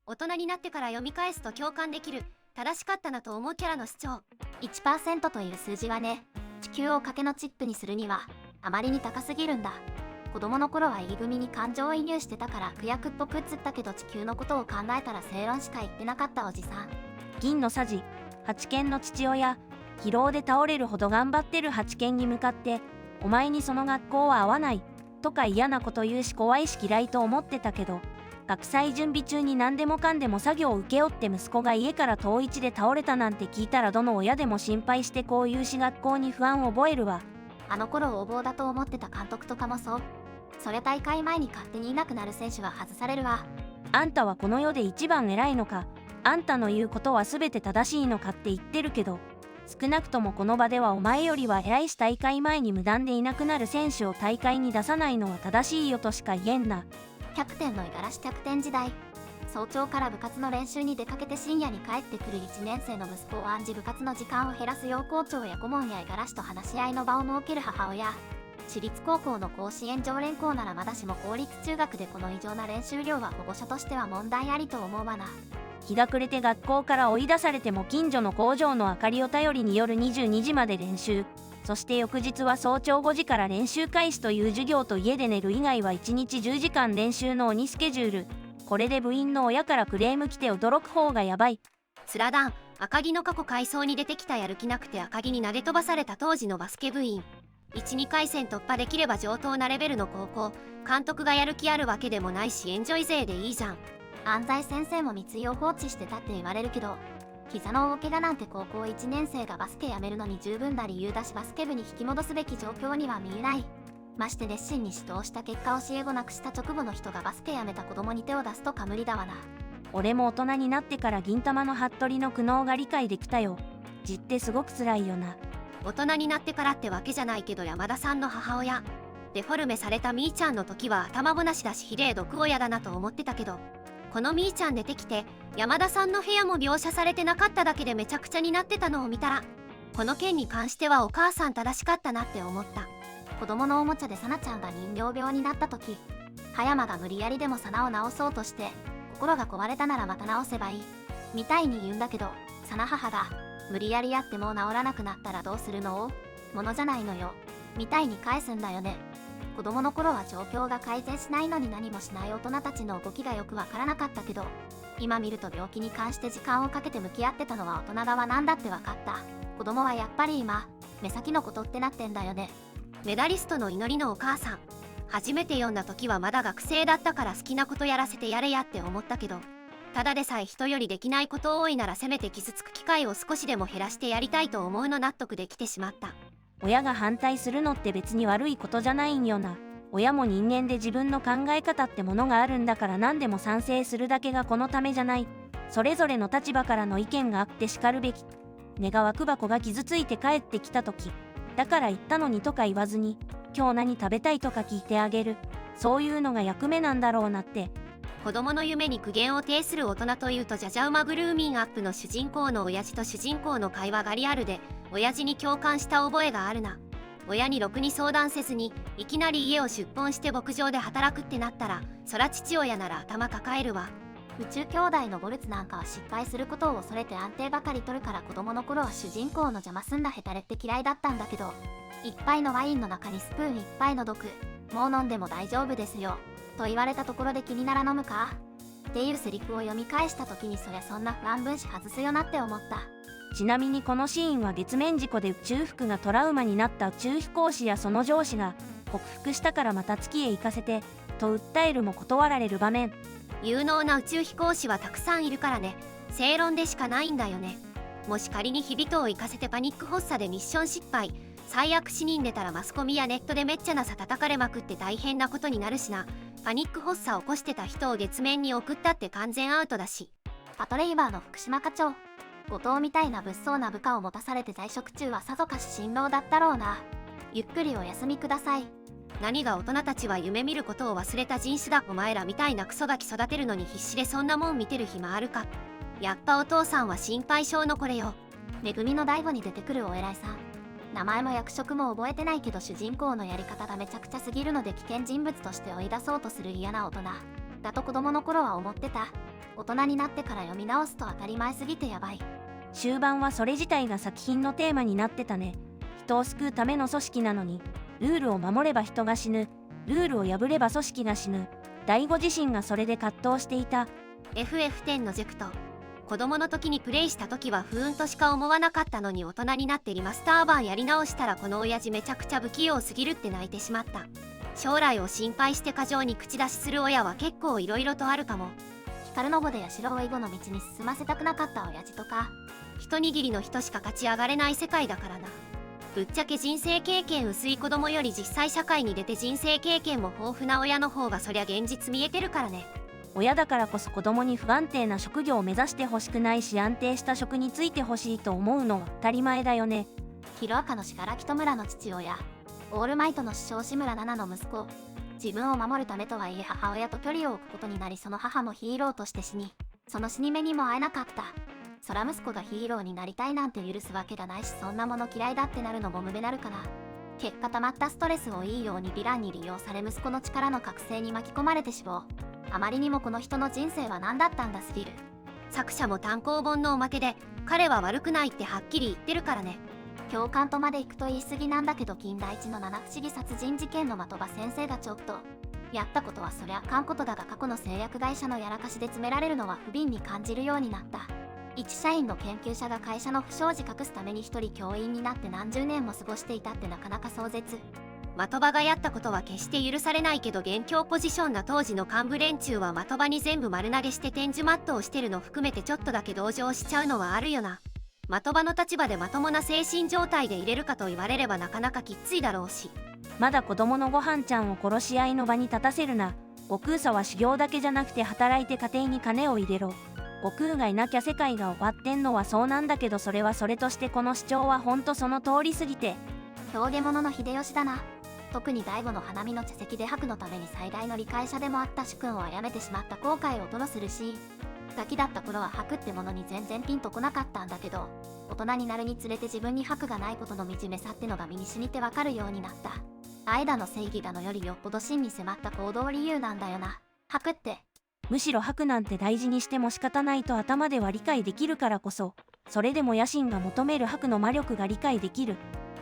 大人になってから読み返すと共感できる、正しかったなと思うキャラの主張。1% という数字はね、地球を賭けのチップにするにはあまりに高すぎるんだ。子供の頃は言い組に感情移入してたから悪役っぽく映ったけど、地球のことを考えたら正論しか言ってなかったおじさん。銀のさじ、八犬の父親、疲労で倒れるほど頑張ってる八犬に向かって、お前にその学校は合わない、とか嫌なこと言うし怖いし嫌いと思ってたけど、学祭準備中に何でもかんでも作業を請け負って息子が家から遠一で倒れたなんて聞いたらどの親でも心配してこういうし学校に不安を覚えるわ。あの頃横暴だと思ってた監督とかもそう。それ大会前に勝手にいなくなる選手は外されるわ。あんたはこの世で一番偉いのか、あんたの言うことは全て正しいのかって言ってるけど、少なくともこの場ではお前よりは偉いし、大会前に無断でいなくなる選手を大会に出さないのは正しいよとしか言えんな。キャプテンの五十嵐キャプテン時代、早朝から部活の練習に出かけて深夜に帰ってくる1年生の息子を案じ部活の時間を減らすよう校長や顧問や五十嵐と話し合いの場を設ける母親。私立高校の甲子園常連校ならまだしも公立中学でこの異常な練習量は保護者としては問題ありと思うわな。日が暮れて学校から追い出されても近所の工場の明かりを頼りに夜22時まで練習。そして翌日は早朝5時から練習開始という授業と家で寝る以外は1日10時間練習の鬼スケジュール。これで部員の親からクレーム来て驚く方がやばい。スラダン、赤木の過去回想に出てきたやる気なくて赤木に投げ飛ばされた当時のバスケ部員。1、2回戦突破できれば上等なレベルの高校。監督がやる気あるわけでもないしエンジョイ勢でいいじゃん。安西先生も三井を放置してたって言われるけど、膝の大怪我なんて高校1年生がバスケやめるのに十分な理由だし、バスケ部に引き戻すべき状況には見えない。まして熱心に指導した結果教え子なくした直後の人がバスケやめた子供に手を出すとか無理だわな。俺も大人になってから銀玉の服部の苦悩が理解できたよ。字ってすごく辛いよな。大人になってからってわけじゃないけど、山田さんの母親デフォルメされたみーちゃんの時は頭ごなしだしひでえ毒親だなと思ってたけど、このみーちゃん出てきて山田さんの部屋も描写されてなかっただけでめちゃくちゃになってたのを見たら、この件に関してはお母さん正しかったなって思った。子供のおもちゃでさなちゃんが人形病になった時、葉山が無理やりでもさなを治そうとして、心が壊れたならまた治せばいいみたいに言うんだけど、さな母が無理やりやっても治らなくなったらどうするの？ものじゃないのよみたいに返すんだよね。子供の頃は状況が改善しないのに何もしない大人たちの動きがよくわからなかったけど、今見ると病気に関して時間をかけて向き合ってたのは大人だわ。なんだってわかった。子供はやっぱり今目先のことってなってんだよね。メダリストの祈りのお母さん、初めて読んだ時はまだ学生だったから好きなことやらせてやれやって思ったけど、ただでさえ人よりできないこと多いならせめて傷つく機会を少しでも減らしてやりたいと思うの納得できてしまった。親が反対するのって別に悪いことじゃないんよな。親も人間で自分の考え方ってものがあるんだから、何でも賛成するだけがこのためじゃない。それぞれの立場からの意見があってしかるべき。願わくば子が傷ついて帰ってきた時、だから言ったのにとか言わずに、今日何食べたいとか聞いてあげる。そういうのが役目なんだろうなって。子供の夢に苦言を呈する大人というと、じゃじゃ馬グルーミングアップの主人公の親父と主人公の会話がリアルで、親父に共感した覚えがあるな。親にろくに相談せずにいきなり家を出奔して牧場で働くってなったら、そら父親なら頭抱えるわ。宇宙兄弟のボルツなんかは失敗することを恐れて安定ばかり取るから、子供の頃は主人公の邪魔すんだヘタレって嫌いだったんだけど、一杯のワインの中にスプーン一杯の毒、もう飲んでも大丈夫ですよと言われたところで気になら飲むかっていうセリフを読み返した時に、そりゃそんな不安分子外すよなって思った。ちなみにこのシーンは月面事故で宇宙服がトラウマになった宇宙飛行士やその上司が克服したからまた月へ行かせてと訴えるも断られる場面。有能な宇宙飛行士はたくさんいるからね。正論でしかないんだよね。もし仮に日々とを行かせてパニック発作でミッション失敗、最悪死人出たらマスコミやネットでめっちゃなさ叩かれまくって大変なことになるしな。パニック発作を起こしてた人を月面に送ったって完全アウトだし。パトレイバーの福島課長、後藤みたいな物騒な部下を持たされて在職中はさぞかし辛労だったろうな。ゆっくりお休みください。何が大人たちは夢見ることを忘れた人種だ。お前らみたいなクソガキ育てるのに必死でそんなもん見てる暇あるか。やっぱお父さんは心配性のこれよ。めぐみの大悟に出てくるお偉いさん、名前も役職も覚えてないけど主人公のやり方がめちゃくちゃすぎるので危険人物として追い出そうとする嫌な大人。だと子供の頃は思ってた。大人になってから読み直すと当たり前すぎてやばい。終盤はそれ自体が作品のテーマになってたね。人を救うための組織なのに、ルールを守れば人が死ぬ、ルールを破れば組織が死ぬ。第五自身がそれで葛藤していた。FF10 の塾と子供の時にプレイした時は不運としか思わなかったのに、大人になってリマスター版やり直したらこの親父めちゃくちゃ不器用すぎるって泣いてしまった。将来を心配して過剰に口出しする親は結構いろいろとあるかも。光の碁で八代を囲碁の道に進ませたくなかった親父とか。一握りの人しか勝ち上がれない世界だからな。ぶっちゃけ人生経験薄い子供より実際社会に出て人生経験も豊富な親の方がそりゃ現実見えてるからね。親だからこそ子供に不安定な職業を目指してほしくないし、安定した職に就いてほしいと思うのは当たり前だよね。ヒロアカの信楽戸村の父親、オールマイトの師匠志村奈々の息子。自分を守るためとはいえ母親と距離を置くことになり、その母もヒーローとして死に、その死に目にも会えなかった。そら息子がヒーローになりたいなんて許すわけがないし、そんなもの嫌いだってなるのも無べなるかな。結果溜まったストレスをいいようにヴィランに利用され、息子の力の覚醒に巻き込まれて死亡。あまりにもこの人の人生は何だったんだすぎる。作者も単行本のおまけで彼は悪くないってはっきり言ってるからね。共感とまで行くと言い過ぎなんだけど、金田一の七不思議殺人事件の的場先生がちょっとやったことはそりゃあかんことだが、過去の製薬会社のやらかしで詰められるのは不憫に感じるようになった。一社員の研究者が会社の不祥事隠すために一人教員になって何十年も過ごしていたってなかなか壮絶。的場がやったことは決して許されないけど、現況ポジションな当時の幹部連中は的場に全部丸投げして天寿全うしてるの含めてちょっとだけ同情しちゃうのはあるよな。的場の立場でまともな精神状態で入れるかと言われればなかなかきついだろうし。まだ子供のご飯ちゃんを殺し合いの場に立たせるな。悟空さは修行だけじゃなくて働いて家庭に金を入れろ。悟空がいなきゃ世界が終わってんのはそうなんだけど、それはそれとしてこの主張はほんとその通りすぎて。表現者の秀吉だな。特に醍醐の花見の茶席で白のために最大の理解者でもあった主君を殺めてしまった後悔を吐露するシーン。ガキだった頃は白ってものに全然ピンとこなかったんだけど、大人になるにつれて自分に白がないことの惨めさってのが身に染みてわかるようになった。愛だの正義だのよりよっぽど真に迫った行動理由なんだよな、白って。むしろ白なんて大事にしても仕方ないと頭では理解できるからこそ、それでも野心が求める白の魔力が理解できる。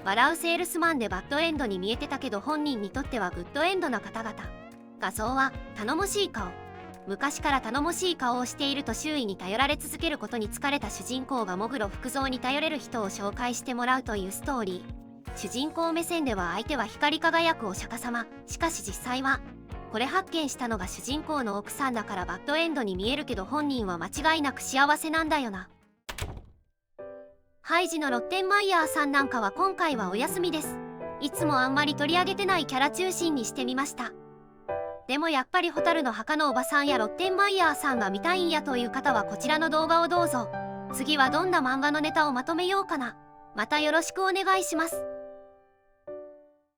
笑うセールスマンでバッドエンドに見えてたけど、本人にとってはグッドエンドな方々。画像は頼もしい顔。昔から頼もしい顔をしていると周囲に頼られ続けることに疲れた主人公が喪黒福造に頼れる人を紹介してもらうというストーリー。主人公目線では相手は光り輝くお釈迦様。しかし実際はこれ発見したのが主人公の奥さんだからバッドエンドに見えるけど、本人は間違いなく幸せなんだよな。ハイジのロッテンマイヤーさんなんかは今回はお休みです。いつもあんまり取り上げてないキャラ中心にしてみました。でもやっぱり蛍の墓のおばさんやロッテンマイヤーさんが見たいんやという方はこちらの動画をどうぞ。次はどんな漫画のネタをまとめようかな。またよろしくお願いします。